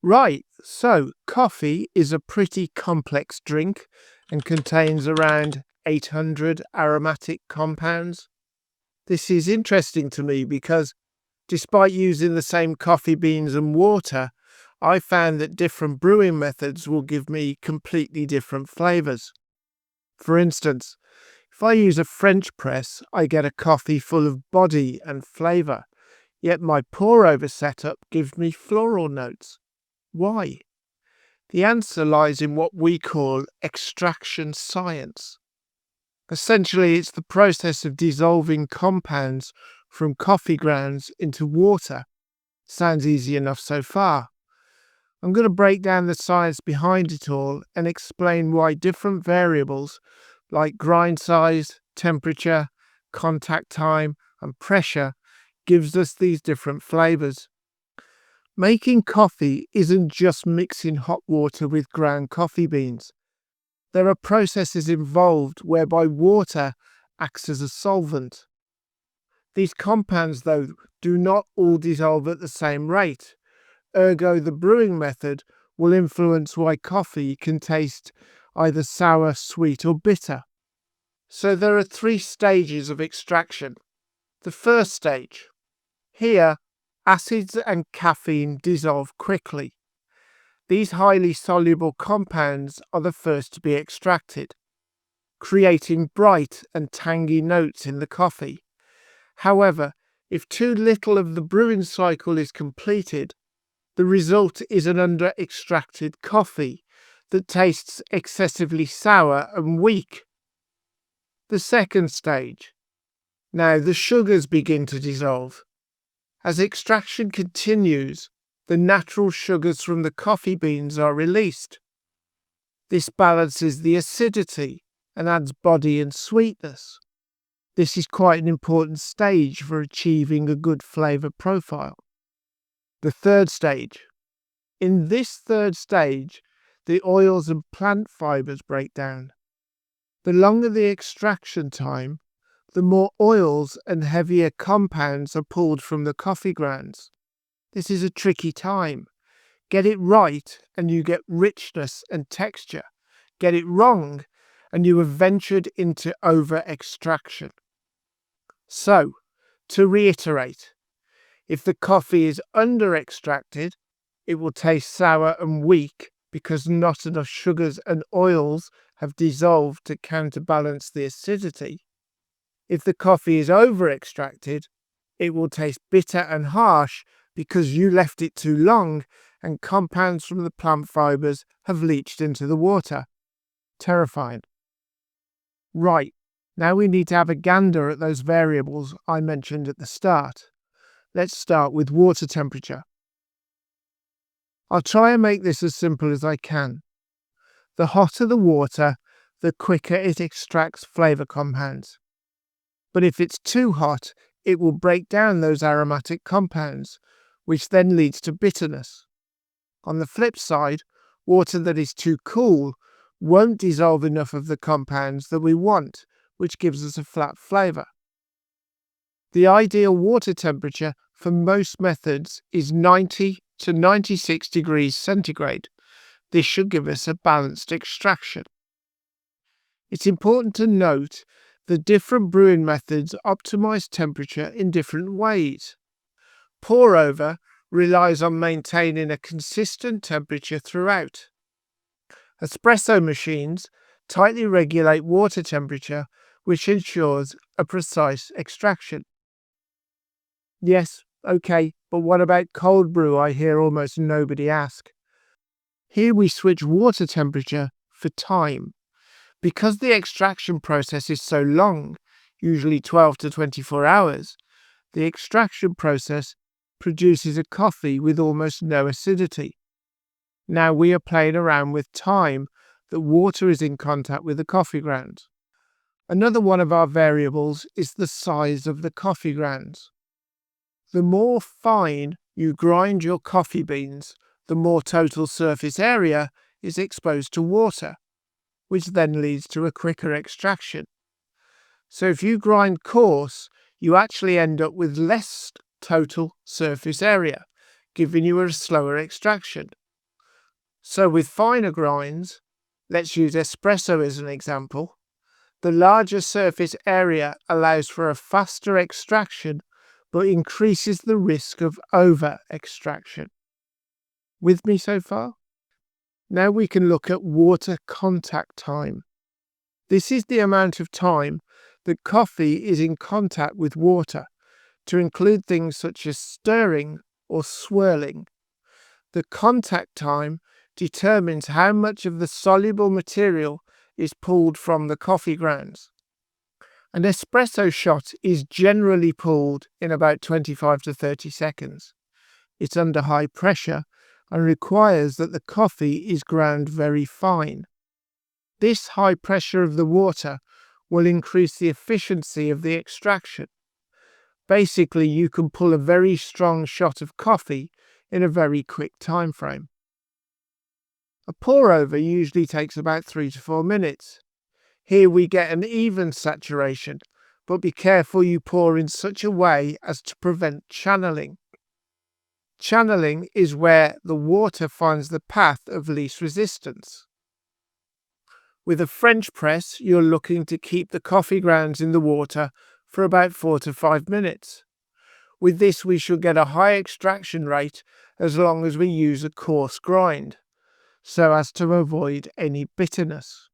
Right, so coffee is a pretty complex drink and contains around 800 aromatic compounds. This is interesting to me because despite using the same coffee beans and water, I found that different brewing methods will give me completely different flavors. For instance, if I use a French press, I get a coffee full of body and flavor, yet my pour over setup gives me floral notes. Why? The answer lies in what we call extraction science. Essentially, it's the process of dissolving compounds from coffee grounds into water. Sounds easy enough so far. I'm going to break down the science behind it all and explain why different variables like grind size, temperature, contact time, and pressure gives us these different flavors. Making coffee isn't just mixing hot water with ground coffee beans. There are processes involved whereby water acts as a solvent. These compounds, though, do not all dissolve at the same rate. Ergo, the brewing method will influence why coffee can taste either sour, sweet, or bitter. So there are 3 stages of extraction. The first stage. Here, acids and caffeine dissolve quickly. These highly soluble compounds are the first to be extracted, creating bright and tangy notes in the coffee. However, if too little of the brewing cycle is completed, the result is an under-extracted coffee that tastes excessively sour and weak. The second stage. Now the sugars begin to dissolve. As extraction continues, the natural sugars from the coffee beans are released. This balances the acidity and adds body and sweetness. This is quite an important stage for achieving a good flavour profile. The third stage. In this third stage, the oils and plant fibres break down. The longer the extraction time, the more oils and heavier compounds are pulled from the coffee grounds. This is a tricky time. Get it right and you get richness and texture. Get it wrong and you have ventured into over-extraction. So, to reiterate, if the coffee is under-extracted, it will taste sour and weak because not enough sugars and oils have dissolved to counterbalance the acidity. If the coffee is over-extracted, it will taste bitter and harsh because you left it too long and compounds from the plant fibres have leached into the water. Terrifying. Right, now we need to have a gander at those variables I mentioned at the start. Let's start with water temperature. I'll try and make this as simple as I can. The hotter the water, the quicker it extracts flavour compounds. But if it's too hot, it will break down those aromatic compounds, which then leads to bitterness. On the flip side, water that is too cool won't dissolve enough of the compounds that we want, which gives us a flat flavour. The ideal water temperature for most methods is 90 to 96 degrees centigrade. This should give us a balanced extraction. It's important to note that different brewing methods optimize temperature in different ways. Pour over relies on maintaining a consistent temperature throughout. Espresso machines tightly regulate water temperature, which ensures a precise extraction. Yes, okay, but what about cold brew? I hear almost nobody ask. Here we switch water temperature for time. Because the extraction process is so long, usually 12 to 24 hours, the extraction process produces a coffee with almost no acidity. Now we are playing around with time that water is in contact with the coffee grounds. Another one of our variables is the size of the coffee grounds. The more fine you grind your coffee beans, the more total surface area is exposed to water, which then leads to a quicker extraction. So if you grind coarse, you actually end up with less total surface area, giving you a slower extraction. So with finer grinds, let's use espresso as an example, the larger surface area allows for a faster extraction but increases the risk of over-extraction. With me so far? Now we can look at water contact time. This is the amount of time that coffee is in contact with water, to include things such as stirring or swirling. The contact time determines how much of the soluble material is pulled from the coffee grounds. An espresso shot is generally pulled in about 25 to 30 seconds. It's under high pressure and requires that the coffee is ground very fine. This high pressure of the water will increase the efficiency of the extraction. Basically, you can pull a very strong shot of coffee in a very quick time frame. A pour over usually takes about 3 to 4 minutes. Here we get an even saturation, but be careful you pour in such a way as to prevent channeling. Channeling is where the water finds the path of least resistance. With a French press, you're looking to keep the coffee grounds in the water for about 4 to 5 minutes. With this, we should get a high extraction rate as long as we use a coarse grind, so as to avoid any bitterness.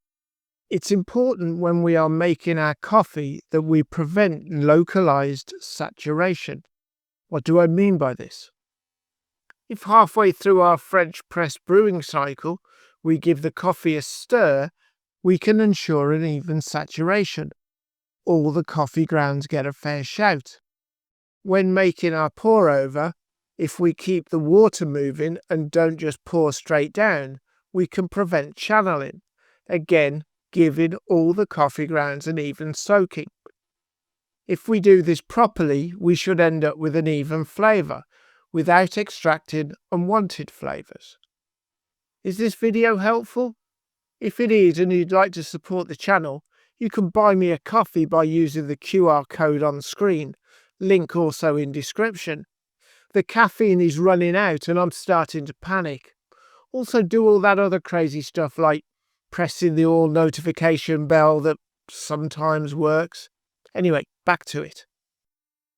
It's important when we are making our coffee that we prevent localized saturation. What do I mean by this? If halfway through our French press brewing cycle we give the coffee a stir, we can ensure an even saturation. All the coffee grounds get a fair shout. When making our pour over, if we keep the water moving and don't just pour straight down, we can prevent channeling, again giving all the coffee grounds an even soaking. If we do this properly, we should end up with an even flavour, without extracting unwanted flavours. Is this video helpful? If it is and you'd like to support the channel, you can buy me a coffee by using the QR code on screen, link also in description. The caffeine is running out and I'm starting to panic. Also do all that other crazy stuff like pressing the all notification bell that sometimes works. Anyway, back to it.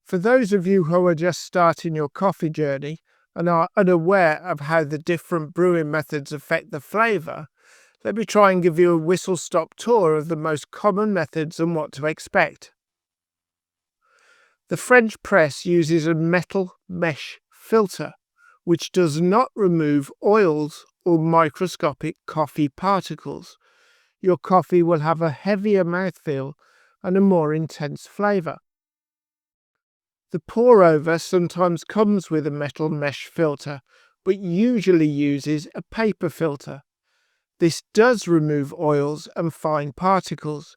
For those of you who are just starting your coffee journey and are unaware of how the different brewing methods affect the flavour, let me try and give you a whistle-stop tour of the most common methods and what to expect. The French press uses a metal mesh filter, which does not remove oils or microscopic coffee particles. Your coffee will have a heavier mouthfeel and a more intense flavour. The pour-over sometimes comes with a metal mesh filter, but usually uses a paper filter. This does remove oils and fine particles,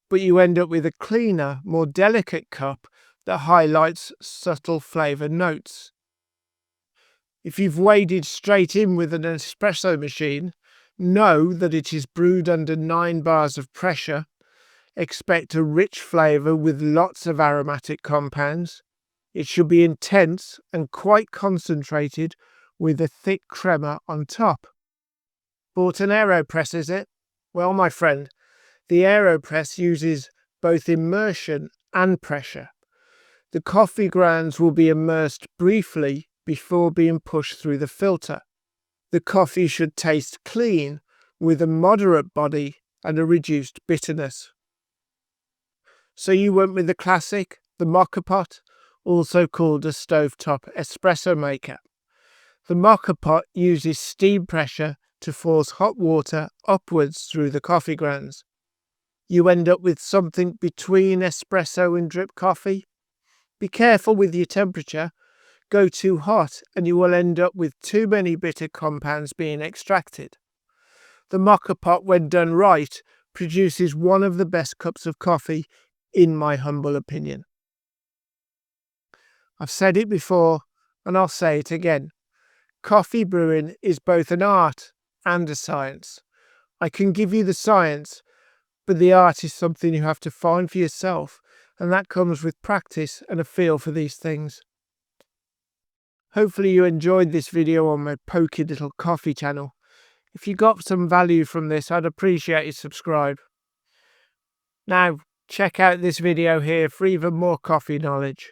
but you end up with a cleaner, more delicate cup that highlights subtle flavour notes. If you've waded straight in with an espresso machine, know that it is brewed under 9 bars of pressure. Expect a rich flavour with lots of aromatic compounds. It should be intense and quite concentrated with a thick crema on top. Bought an AeroPress, is it? Well, my friend, the AeroPress uses both immersion and pressure. The coffee grounds will be immersed briefly before being pushed through the filter. The coffee should taste clean with a moderate body and a reduced bitterness. So you went with the classic, the mocha pot, also called a stovetop espresso maker. The mocha pot uses steam pressure to force hot water upwards through the coffee grounds. You end up with something between espresso and drip coffee. Be careful with your temperature. Go too hot and you will end up with too many bitter compounds being extracted. The mocha pot, when done right, produces one of the best cups of coffee, in my humble opinion. I've said it before and I'll say it again. Coffee brewing is both an art and a science. I can give you the science, but the art is something you have to find for yourself, and that comes with practice and a feel for these things. Hopefully you enjoyed this video on my pokey little coffee channel. If you got some value from this, I'd appreciate you subscribe. Now, check out this video here for even more coffee knowledge.